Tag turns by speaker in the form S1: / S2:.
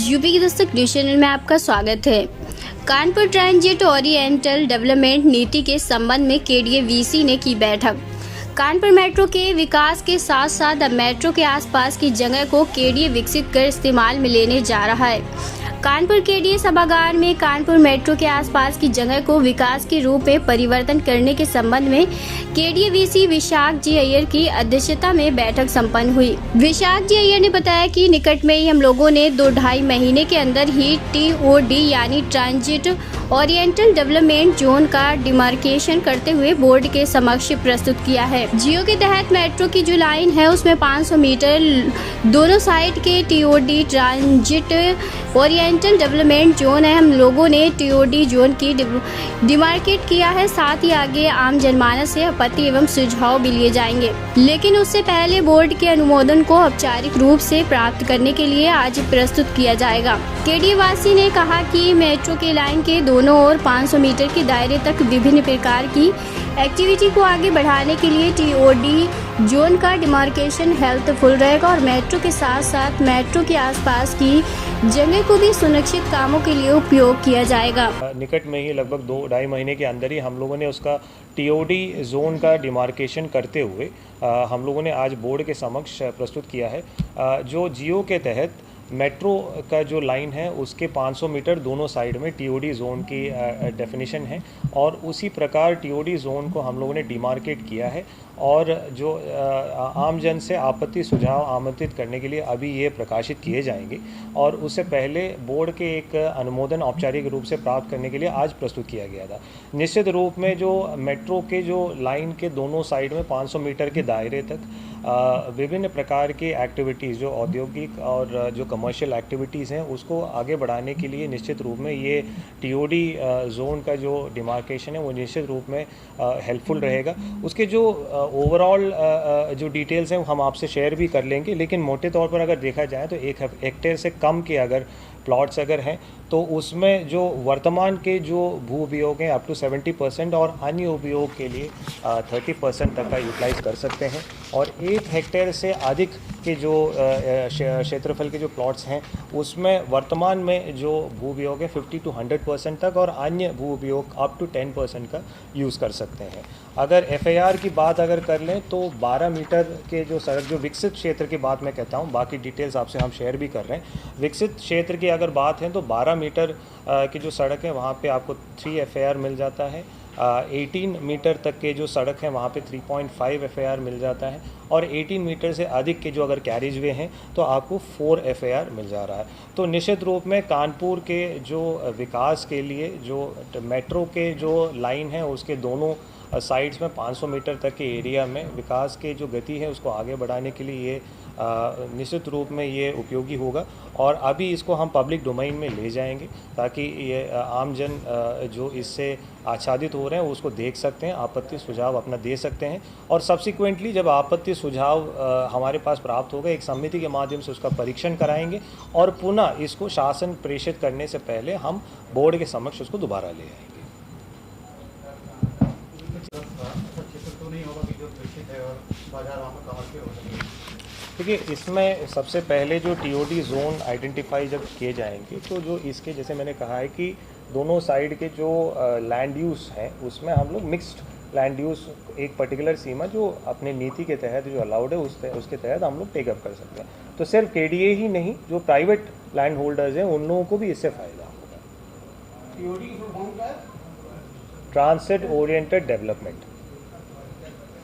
S1: UP की Dastak news channel में आपका स्वागत है। कानपुर ट्रांजिट ओरिएंटल डेवलपमेंट नीति के संबंध में केडीए-वीसी ने की बैठक। कानपुर मेट्रो के विकास के साथ साथ अब मेट्रो के आसपास की जगह को केडीए विकसित कर इस्तेमाल में लेने जा रहा है। कानपुर केडीए सभागार में कानपुर मेट्रो के आसपास की जगह को विकास के रूप में परिवर्तन करने के संबंध में केडीए-वीसी विशाख जी अय्यर की अध्यक्षता में बैठक संपन्न हुई। विशाख जी अय्यर ने बताया कि निकट में ही हम लोगों ने 2-2.5 महीने के अंदर ही TOD यानी ट्रांजिट ओरिएंटल डेवलपमेंट जोन का डिमार्केशन करते हुए बोर्ड के समक्ष प्रस्तुत किया है। जियो के तहत मेट्रो की जो लाइन है उसमें 500 मीटर दोनों साइड के TOD transit oriental development zone है। हम लोगों ने TOD जोन की डिमार्केट किया है। साथ ही आगे आम जनमानस से आपत्ति एवं सुझाव भी लिए जाएंगे, लेकिन उससे पहले बोर्ड के अनुमोदन को औपचारिक रूप से प्राप्त करने के लिए आज प्रस्तुत किया जाएगा। केडीए वासी ने कहा कि मेट्रो के लाइन के दोनों ओर 500 मीटर के दायरे तक विभिन्न प्रकार की एक्टिविटी को आगे बढ़ाने के लिए TOD जोन का डिमार्केशन हेल्पफुल रहेगा और मेट्रो के साथ साथ मेट्रो के आसपास की जगह को भी सुरक्षित कामों के लिए उपयोग किया जाएगा।
S2: निकट में ही लगभग 2-2.5 महीने के अंदर ही हम लोगों ने उसका TOD जोन का डिमार्केशन करते हुए हम लोगों ने आज बोर्ड के समक्ष प्रस्तुत किया है। जो जियो के तहत मेट्रो का जो लाइन है उसके 500 मीटर दोनों साइड में TOD जोन की डेफिनेशन है और उसी प्रकार TOD जोन को हम लोगों ने डिमार्केट किया है और जो आम जन से आपत्ति सुझाव आमंत्रित करने के लिए अभी ये प्रकाशित किए जाएंगे और उससे पहले बोर्ड के एक अनुमोदन औपचारिक रूप से प्राप्त करने के लिए आज प्रस्तुत किया गया था। निश्चित रूप में जो मेट्रो के जो लाइन के दोनों साइड में 500 मीटर के दायरे तक विभिन्न प्रकार की एक्टिविटीज़ जो औद्योगिक और जो कमर्शियल एक्टिविटीज़ हैं उसको आगे बढ़ाने के लिए निश्चित रूप में ये TOD जोन का जो डिमार्केशन है वो निश्चित रूप में हेल्पफुल रहेगा। उसके जो ओवरऑल जो डिटेल्स हैं हम आपसे शेयर भी कर लेंगे, लेकिन मोटे तौर पर अगर देखा जाए तो 1 हेक्टेयर से कम के अगर प्लॉट्स अगर हैं तो उसमें जो वर्तमान के जो भू उपयोग हैं अप टू 70% और अन्य उपयोग के लिए 30% तक का यूटिलाइज कर सकते हैं और 1 हेक्टेयर से अधिक के जो क्षेत्रफल के जो प्लॉट्स हैं उसमें वर्तमान में जो भू उपयोग है 50 to 100% तक और अन्य भू उपयोग अप टू 10% का यूज़ कर सकते हैं। अगर FAR की बात अगर कर लें तो 12 मीटर के जो सड़क जो विकसित क्षेत्र की बात मैं कहता हूँ, बाकी डिटेल्स आपसे हम शेयर भी कर रहे हैं। विकसित क्षेत्र की अगर बात है तो 12 मीटर की जो सड़क है वहाँ पे आपको 3 FAR मिल जाता है। 18 मीटर तक के जो सड़क है वहाँ पे 3.5 FAR मिल जाता है और 18 मीटर से अधिक के जो अगर कैरिज वे हैं तो आपको 4 FAR मिल जा रहा है। तो निश्चित रूप में कानपुर के जो विकास के लिए जो मेट्रो के जो लाइन है उसके दोनों साइड्स में 500 मीटर तक के एरिया में विकास के जो गति है उसको आगे बढ़ाने के लिए ये निश्चित रूप में ये उपयोगी होगा और अभी इसको हम पब्लिक डोमेन में ले जाएंगे ताकि ये आम जन जो इससे आच्छादित हो रहे हैं उसको देख सकते हैं, आपत्ति सुझाव अपना दे सकते हैं और सब्सिक्वेंटली जब आपत्ति सुझाव हमारे पास प्राप्त होगा एक समिति के माध्यम से उसका परीक्षण कराएंगे और पुनः इसको शासन प्रेषित करने से पहले हम बोर्ड के समक्ष उसको दोबारा ले आएंगे। देखिए, इसमें सबसे पहले जो TOD जोन आइडेंटिफाई जब किए जाएंगे तो जो इसके जैसे मैंने कहा है कि दोनों साइड के जो लैंड यूज़ हैं उसमें हम लोग मिक्स्ड लैंड यूज़ एक पर्टिकुलर सीमा जो अपने नीति के तहत जो अलाउड है उसके तहत हम लोग टेकअप कर सकते हैं। तो सिर्फ KDA ही नहीं, जो प्राइवेट लैंड होल्डर्स हैं उन लोगों को भी इससे फ़ायदा होगा। Transit oriented development